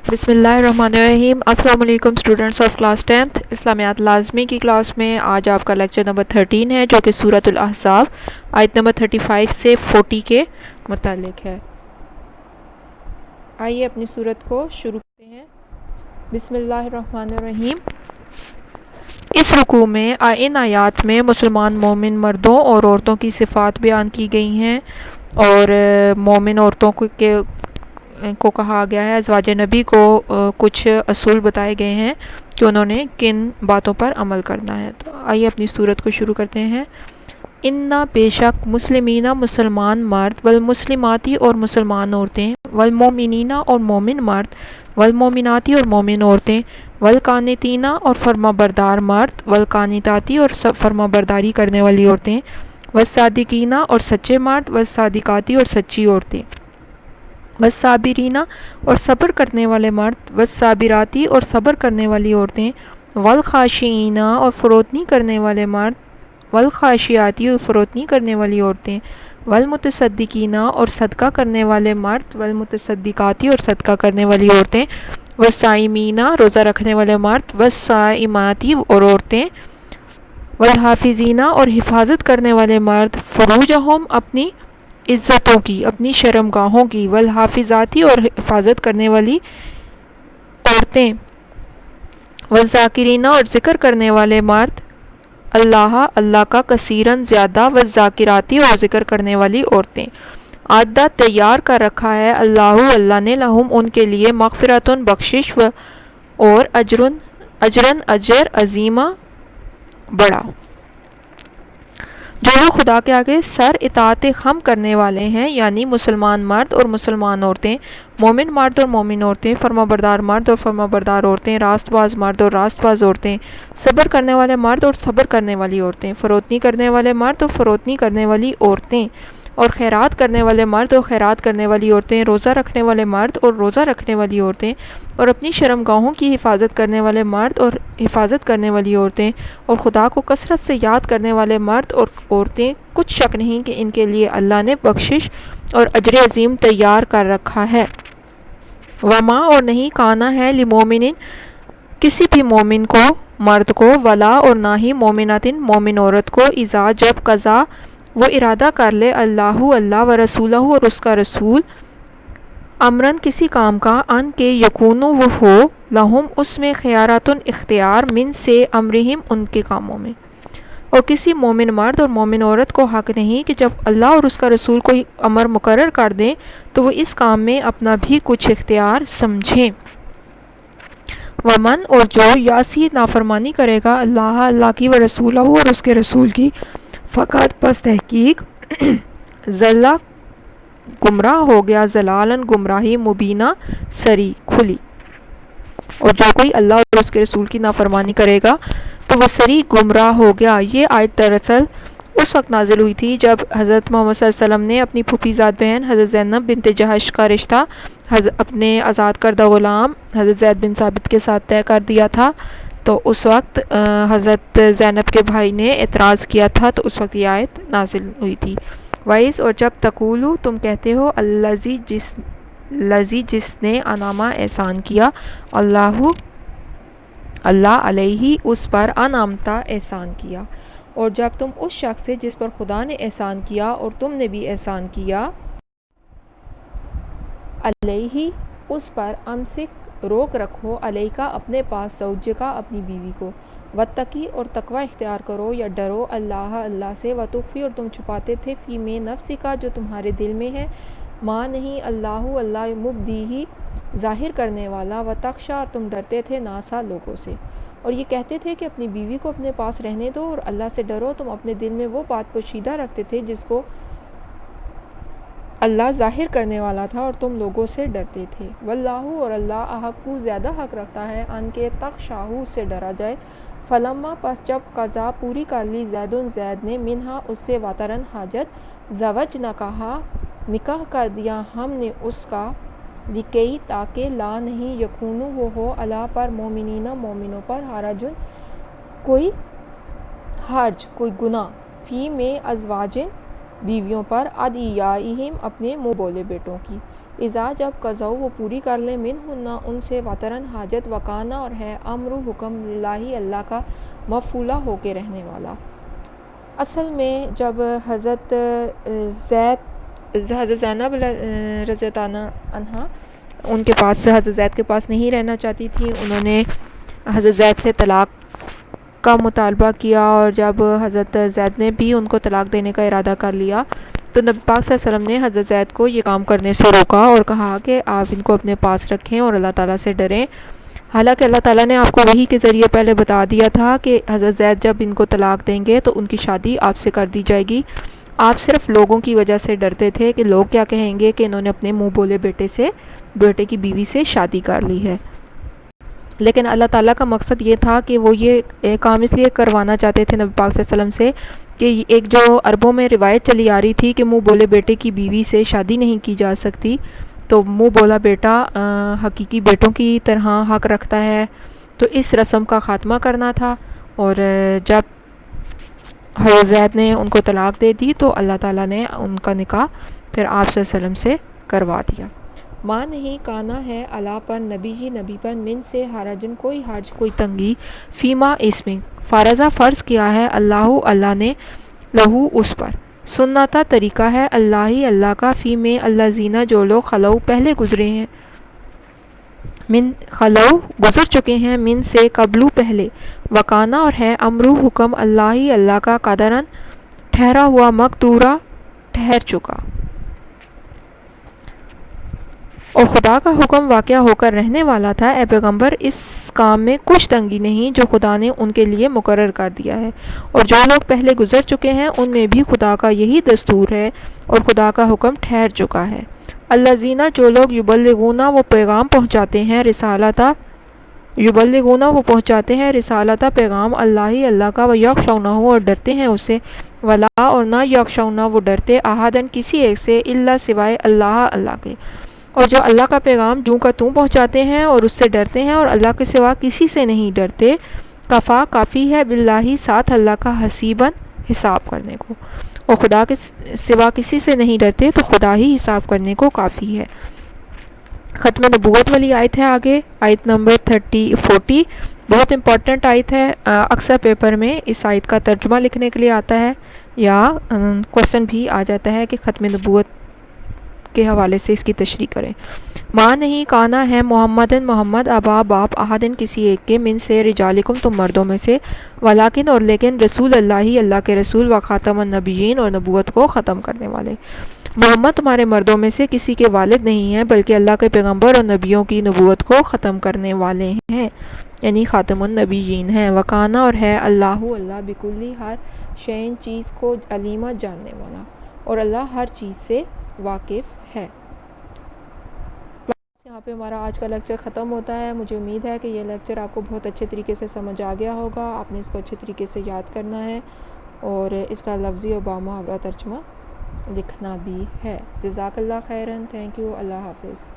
بسم اللہ الرحمن الرحیم۔ السلام علیکم اسٹوڈنٹس آف کلاس 10th اسلامیات لازمی کی کلاس میں آج آپ کا لیکچر نمبر 13 ہے جو کہ سورۃ الاحزاب آیت نمبر 35 سے 40 کے متعلق ہے۔ آئیے اپنی سورت کو شروع کرتے ہیں۔ بسم اللہ الرحمن الرحیم۔ اس رکوع میں ان آیات میں مسلمان مومن مردوں اور عورتوں کی صفات بیان کی گئی ہیں اور مومن عورتوں کو کہا گیا ہے، ازواج نبی کو کچھ اصول بتائے گئے ہیں کہ انہوں نے کن باتوں پر عمل کرنا ہے۔ تو آئیے اپنی سورت کو شروع کرتے ہیں۔ انا بے شک مسلمین مسلمان مرد، والمسلماتی اور مسلمان عورتیں، والمومنین اور مومن مرد، والمومناتی اور مومن عورتیں، والقانتین اور فرما بردار مرد، والقانتاتی اور فرما برداری کرنے والی عورتیں، والصادقین اور سچے مرد، والصادقاتی اور سچی عورتیں، والصابرین اور صبر کرنے والے مرد، والصابراتی اور صبر کرنے والی عورتیں، والخاشعین اور فروتنی کرنے والے مرد، والخاشعاتی اور فروتنی کرنے والی عورتیں، والمتصدقین اور صدقہ کرنے والے مرد، والمتصدقاتی اور صدقہ کرنے والی عورتیں، والصائمین روزہ رکھنے والے مرد، والصائماتی اور عورتیں، والحافظین اور حفاظت کرنے والے مرد، فروجہم اپنی عزتوں کی، اپنی شرمگاہوں کی، والحافظاتی اور حفاظت کرنے والی عورتیں، والذاکرین اور ذکر کرنے والے مرد، اللہ کا کثیراً زیادہ، والذاکراتی اور ذکر کرنے والی عورتیں، عدہ تیار کر رکھا ہے اللہ نے لہم ان کے لیے مغفرتن بخشش اور اجر عظیمہ بڑا، جو لوگ خدا کے آگے سر اطاعت خم کرنے والے ہیں، یعنی مسلمان مرد اور مسلمان عورتیں، مومن مرد اور مومن عورتیں، فرما بردار مرد اور فرما بردار عورتیں، راست باز مرد اور راست باز عورتیں، صبر کرنے والے مرد اور صبر کرنے والی عورتیں، فروتنی کرنے والے مرد اور فروتنی کرنے والی عورتیں، اور خیرات کرنے والے مرد اور خیرات کرنے والی عورتیں، روزہ رکھنے والے مرد اور روزہ رکھنے والی عورتیں، اور اپنی شرمگاہوں کی حفاظت کرنے والے مرد اور حفاظت کرنے والی عورتیں، اور خدا کو کثرت سے یاد کرنے والے مرد اور عورتیں، کچھ شک نہیں کہ ان کے لیے اللہ نے بخشش اور اجر عظیم تیار کر رکھا ہے۔ وما اور نہیں کانا ہے لمومن کسی بھی مومن کو، مرد کو، ولا اور نہ ہی مومناتن مومن عورت کو، اذا جب قضا وہ ارادہ کر لے اللہ و رسولہ اور اس کا رسول، امرن کسی کام کا، ان کے یکونو وہ ہو، لہم اس میں خیاراتن اختیار، من سے امرہم ان کے کاموں میں، اور کسی مومن مرد اور مومن عورت کو حق نہیں کہ جب اللہ اور اس کا رسول کوئی امر مقرر کر دیں تو وہ اس کام میں اپنا بھی کچھ اختیار سمجھیں۔ ومن اور جو یاسی نافرمانی کرے گا اللہ کی و رسولہ اور اس کے رسول کی، فقط پس تحقیق ضل گمراہ ہو گیا، ضلالن گمراہی، مبینہ سری کھلی، اور جو کوئی اللہ اور اس کے رسول کی نافرمانی کرے گا تو وہ سری گمراہ ہو گیا۔ یہ آیت دراصل اس وقت نازل ہوئی تھی جب حضرت محمد صلی اللہ علیہ وسلم نے اپنی پھوپھی زاد بہن حضرت زینب بنت جہش کا رشتہ اپنے آزاد کردہ غلام حضرت زید بن ثابت کے ساتھ طے کر دیا تھا، تو اس وقت حضرت زینب کے بھائی نے اعتراض کیا تھا، تو اس وقت یہ آیت نازل ہوئی تھی۔ وائس اور جب تقولو تم کہتے ہو الذی جس نے انعما احسان کیا، اللہ علیہ اس پر انعمتا احسان کیا، اور جب تم اس شخص سے جس پر خدا نے احسان کیا اور تم نے بھی احسان کیا، علیہ اس پر، امسک روک رکھو، علیہ کا اپنے پاس، زوجکا اپنی بیوی کو، واتقی اور تقوی اختیار کرو یا ڈرو اللہ سے، وتخفی اور تم چھپاتے تھے، فی میں نفسکا جو تمہارے دل میں ہے، ماں نہیں اللہ مبدیہ ظاہر کرنے والا، وتخشا اور تم ڈرتے تھے ناسا لوگوں سے، اور یہ کہتے تھے کہ اپنی بیوی کو اپنے پاس رہنے دو اور اللہ سے ڈرو، تم اپنے دل میں وہ بات پوشیدہ رکھتے تھے جس کو اللہ ظاہر کرنے والا تھا اور تم لوگوں سے ڈرتے تھے، واللہ اور اللہ احق زیادہ حق رکھتا ہے ان کے تخشاہ سے ڈرا جائے، فلما پس جب قضا پوری کر لی زید نے منہا اس سے وطرن حاجت، زوجنکہا نکاح کر دیا ہم نے اس کا، لکی تاکہ لا نہیں یکونو وہ ہو، اللہ پر مومنین مومنوں پر، حرجن کوئی حرج کوئی گناہ، فی میں ازواجن بیویوں پر، ادعیائہم اپنے منہ بولے بیٹوں کی، اذا جب قضاء وہ پوری کر لیں منہن ان سے وطرن حاجت وکانا اور ہے امر حکم اللہ اللہ کا مفعولہ ہو کے رہنے والا۔ اصل میں جب حضرت زینب رضی اللہ عنہ ان کے پاس سے حضرت زید کے پاس نہیں رہنا چاہتی تھی، انہوں نے حضرت زید سے طلاق کا مطالبہ کیا، اور جب حضرت زید نے بھی ان کو طلاق دینے کا ارادہ کر لیا تو نبی پاک صلی اللہ علیہ وسلم نے حضرت زید کو یہ کام کرنے سے روکا اور کہا کہ آپ ان کو اپنے پاس رکھیں اور اللہ تعالیٰ سے ڈریں۔ حالانکہ اللہ تعالیٰ نے آپ کو وحی کے ذریعے پہلے بتا دیا تھا کہ حضرت زید جب ان کو طلاق دیں گے تو ان کی شادی آپ سے کر دی جائے گی۔ آپ صرف لوگوں کی وجہ سے ڈرتے تھے کہ لوگ کیا کہیں گے کہ انہوں نے اپنے منہ بولے بیٹے کی بیوی سے شادی کر لی ہے۔ لیکن اللہ تعالیٰ کا مقصد یہ تھا کہ وہ یہ کام اس لیے کروانا چاہتے تھے نبی پاک صلی اللہ علیہ وسلم سے کہ ایک جو عربوں میں روایت چلی آ رہی تھی کہ منہ بولے بیٹے کی بیوی سے شادی نہیں کی جا سکتی، تو منہ بولا بیٹا حقیقی بیٹوں کی طرح حق رکھتا ہے، تو اس رسم کا خاتمہ کرنا تھا۔ اور جب حضرت زید نے ان کو طلاق دے دی تو اللہ تعالیٰ نے ان کا نکاح پھر آپ صلی اللہ علیہ وسلم سے کروا دیا۔ ماں نہیں کانا ہے اللہ پر نبی جی نبی پر من سے حرجن کوئی حرج کوئی تنگی، فیما اس میں فارضہ فرض کیا ہے اللہ نے لہو اس پر، سنتا طریقہ ہے اللہ کا فی میں اللہ زینہ جو لوگ خلو پہلے گزرے ہیں، من خلو گزر چکے ہیں، من سے قبلو پہلے، وکانا اور ہے امرو حکم اللہ کا قدرن ٹھہرا ہوا، مقدورہ ٹھہر چکا، اور خدا کا حکم واقع ہو کر رہنے والا تھا۔ اے پیغمبر اس کام میں کچھ تنگی نہیں جو خدا نے ان کے لیے مقرر کر دیا ہے، اور جو لوگ پہلے گزر چکے ہیں ان میں بھی خدا کا یہی دستور ہے اور خدا کا حکم ٹھہر چکا ہے۔ الذین جو لوگ یبلغون وہ پیغام پہنچاتے ہیں، رسالت پیغام اللہ کا، ویخشونہ اور ڈرتے ہیں اسے، ولا اور نہ یخشون وہ ڈرتے احدن کسی ایک سے الا سوائے اللہ کے، اور جو اللہ کا پیغام جوں کا توں پہنچاتے ہیں اور اس سے ڈرتے ہیں اور اللہ کے سوا کسی سے نہیں ڈرتے، کفا کافی ہے باللہ ساتھ اللہ کا حسیباً حساب کرنے کو، اور خدا کے سوا کسی سے نہیں ڈرتے تو خدا ہی حساب کرنے کو کافی ہے۔ ختم نبوت والی آیت ہے آگے، آیت نمبر 40 بہت امپورٹنٹ آیت ہے۔ اکثر پیپر میں اس آیت کا ترجمہ لکھنے کے لیے آتا ہے یا کوسچن بھی آ جاتا ہے کہ ختم نبوت کے حوالے سے اس کی تشریح کریں۔ ماں نہیں کانا ہے محمد ابا باپ احدن کسی ایک کے، من سے رجالکم تم مردوں میں سے، ولیکن اور لیکن رسول اللہ کے رسول، و خاتم النبیین اور نبوت کو ختم کرنے والے۔ محمد تمہارے مردوں میں سے کسی کے والد نہیں ہیں بلکہ اللہ کے پیغمبر اور نبیوں کی نبوت کو ختم کرنے والے ہیں، یعنی خاتم النبیین ہیں۔ وکانا اور ہے اللہ بکلی ہر شین چیز کو علیمہ جاننے والا، اور اللہ ہر چیز سے واقف ہے۔ یہاں پہ ہمارا آج کا لیکچر ختم ہوتا ہے۔ مجھے امید ہے کہ یہ لیکچر آپ کو بہت اچھے طریقے سے سمجھ آ گیا ہوگا، آپ نے اس کو اچھے طریقے سے یاد کرنا ہے اور اس کا لفظی اور بامحاورہ ترجمہ لکھنا بھی ہے۔ جزاک اللہ خیرن، تھینک یو، اللہ حافظ۔